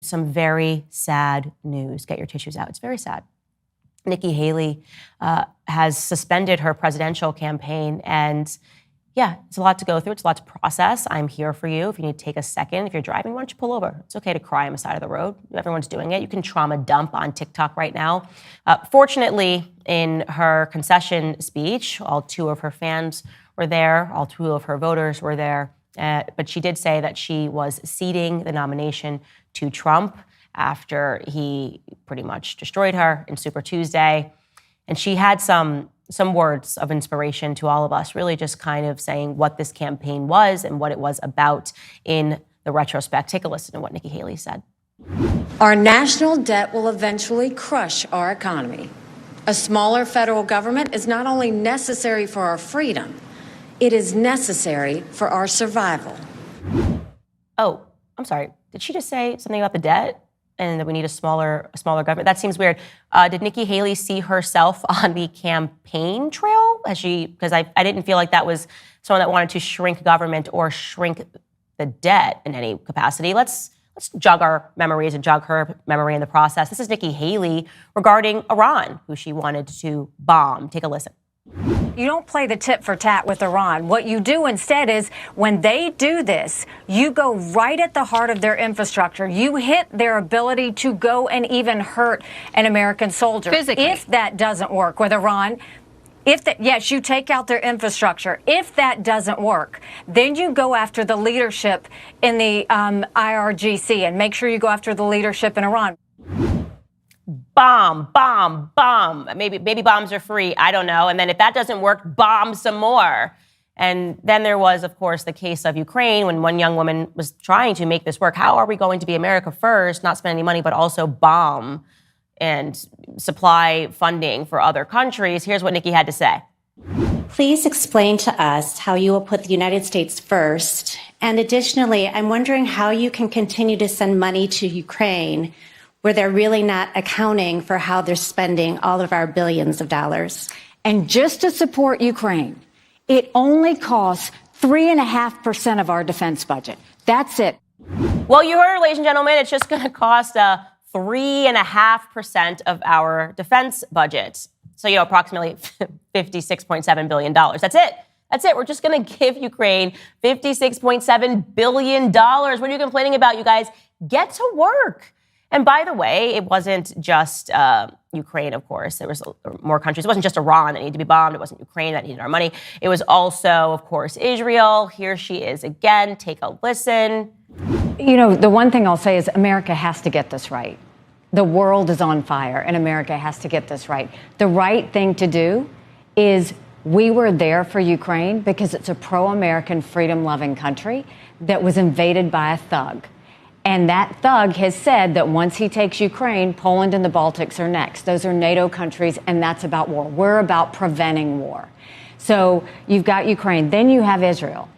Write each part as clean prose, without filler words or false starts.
Some very sad news. Get your tissues out. It's very sad. Nikki Haley has suspended her presidential campaign. And yeah, it's a lot to go through. It's a lot to process. I'm here for you. If you need to take a second, if you're driving, why don't you pull over? It's okay to cry on the side of the road. Everyone's doing it. You can trauma dump on TikTok right now. Fortunately, in her concession speech, all two of her fans were there. All two of her voters were there. But she did say that she was ceding the nomination to Trump after he pretty much destroyed her in Super Tuesday. And she had some words of inspiration to all of us, really just kind of saying what this campaign was and what it was about in the retrospect. Take a listen to what Nikki Haley said. Our national debt will eventually crush our economy. A smaller federal government is not only necessary for our freedom, it is necessary for our survival. Oh, I'm sorry. Did she just say something about the debt and that we need a smaller government? That seems weird. Did Nikki Haley see herself on the campaign trail? Because I didn't feel like that was someone that wanted to shrink government or shrink the debt in any capacity. Let's jog our memories and jog her memory in the process. This is Nikki Haley regarding Iran, who she wanted to bomb. Take a listen. You don't play the tit for tat with Iran. What you do instead is when they do this, you go right at the heart of their infrastructure. You hit their ability to go and even hurt an American soldier. Physically. If that doesn't work with Iran, yes, you take out their infrastructure. If that doesn't work, then you go after the leadership in the IRGC and make sure you go after the leadership in Iran. Bomb. Maybe baby bombs are free. I don't know. And then if that doesn't work, bomb some more. And then there was, of course, the case of Ukraine when one young woman was trying to make this work. How are we going to be America first, not spend any money, but also bomb and supply funding for other countries? Here's what Nikki had to say. Please explain to us how you will put the United States first. And additionally, I'm wondering how you can continue to send money to Ukraine where they're really not accounting for how they're spending all of our billions of dollars. And just to support Ukraine, it only costs 3.5% of our defense budget. That's it. Well, you heard, ladies and gentlemen, it's just going to cost 3.5% of our defense budget. So, approximately $56.7 billion. That's it. We're just going to give Ukraine $56.7 billion. What are you complaining about, you guys? Get to work. And by the way, it wasn't just Ukraine, of course. There was more countries. It wasn't just Iran that needed to be bombed. It wasn't Ukraine that needed our money. It was also, of course, Israel. Here she is again. Take a listen. The one thing I'll say is America has to get this right. The world is on fire, and America has to get this right. The right thing to do is we were there for Ukraine because it's a pro-American, freedom-loving country that was invaded by a thug. And that thug has said that once he takes Ukraine, Poland and the Baltics are next. Those are NATO countries, and that's about war. We're about preventing war. So you've got Ukraine. Then you have Israel.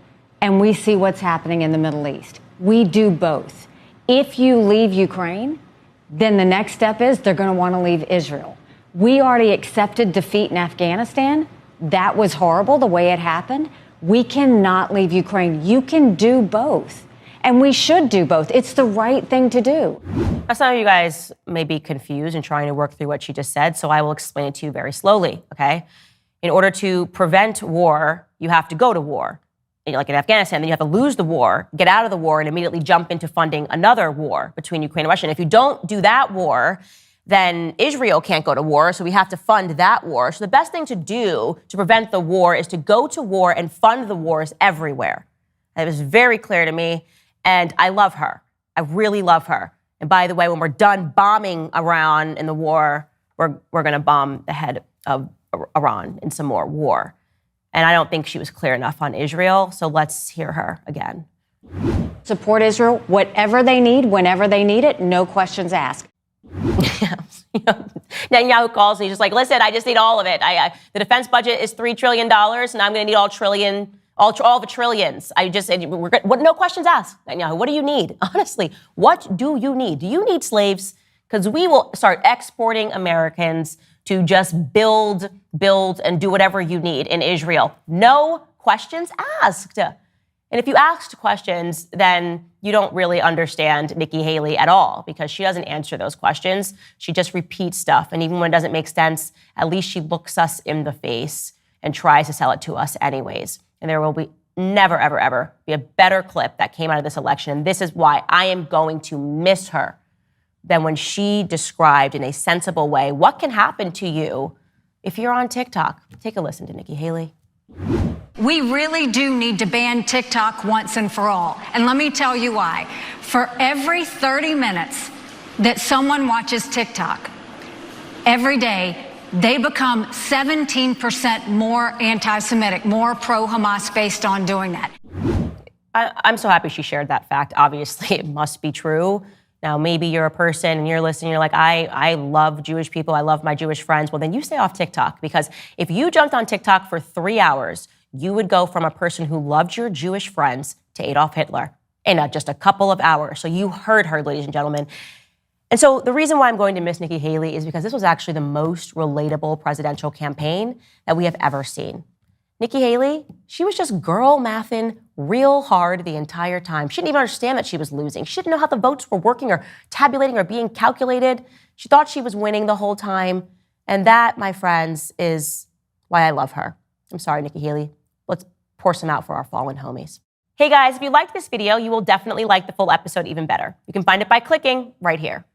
And we see what's happening in the Middle East. We do both. If you leave Ukraine, then the next step is they're going to want to leave Israel. We already accepted defeat in Afghanistan. That was horrible, the way it happened. We cannot leave Ukraine. You can do both. And we should do both. It's the right thing to do. Now, some of you guys may be confused and trying to work through what she just said, so I will explain it to you very slowly, okay? In order to prevent war, you have to go to war. Like in Afghanistan, then you have to lose the war, get out of the war, and immediately jump into funding another war between Ukraine and Russia. And if you don't do that war, then Israel can't go to war, so we have to fund that war. So the best thing to do to prevent the war is to go to war and fund the wars everywhere. It was very clear to me. And I love her. I really love her. And by the way, when we're done bombing Iran in the war, we're going to bomb the head of Iran in some more war. And I don't think she was clear enough on Israel. So let's hear her again. Support Israel, whatever they need, whenever they need it, no questions asked. Netanyahu calls and he's just like, listen, I just need all of it. The defense budget is $3 trillion, and I'm going to need all the trillions. No questions asked. Netanyahu, what do you need? Honestly, what do you need? Do you need slaves? Because we will start exporting Americans to just build, and do whatever you need in Israel. No questions asked. And if you asked questions, then you don't really understand Nikki Haley at all, because she doesn't answer those questions. She just repeats stuff. And even when it doesn't make sense, at least she looks us in the face and tries to sell it to us anyways. And there will be never, ever, ever be a better clip that came out of this election. And this is why I am going to miss her, than when she described in a sensible way what can happen to you if you're on TikTok. Take a listen to Nikki Haley. We really do need to ban TikTok once and for all. And let me tell you why. For every 30 minutes that someone watches TikTok, every day, they become 17% more anti-Semitic, more pro-Hamas based on doing that. I'm so happy she shared that fact. Obviously, it must be true. Now, maybe you're a person and you're listening, you're like, I love Jewish people, I love my Jewish friends. Well, then you stay off TikTok, because if you jumped on TikTok for 3 hours, you would go from a person who loved your Jewish friends to Adolf Hitler in just a couple of hours. So you heard her, ladies and gentlemen. And so the reason why I'm going to miss Nikki Haley is because this was actually the most relatable presidential campaign that we have ever seen. Nikki Haley, she was just girl mathing real hard the entire time. She didn't even understand that she was losing. She didn't know how the votes were working or tabulating or being calculated. She thought she was winning the whole time. And that, my friends, is why I love her. I'm sorry, Nikki Haley. Let's pour some out for our fallen homies. Hey guys, if you liked this video, you will definitely like the full episode even better. You can find it by clicking right here.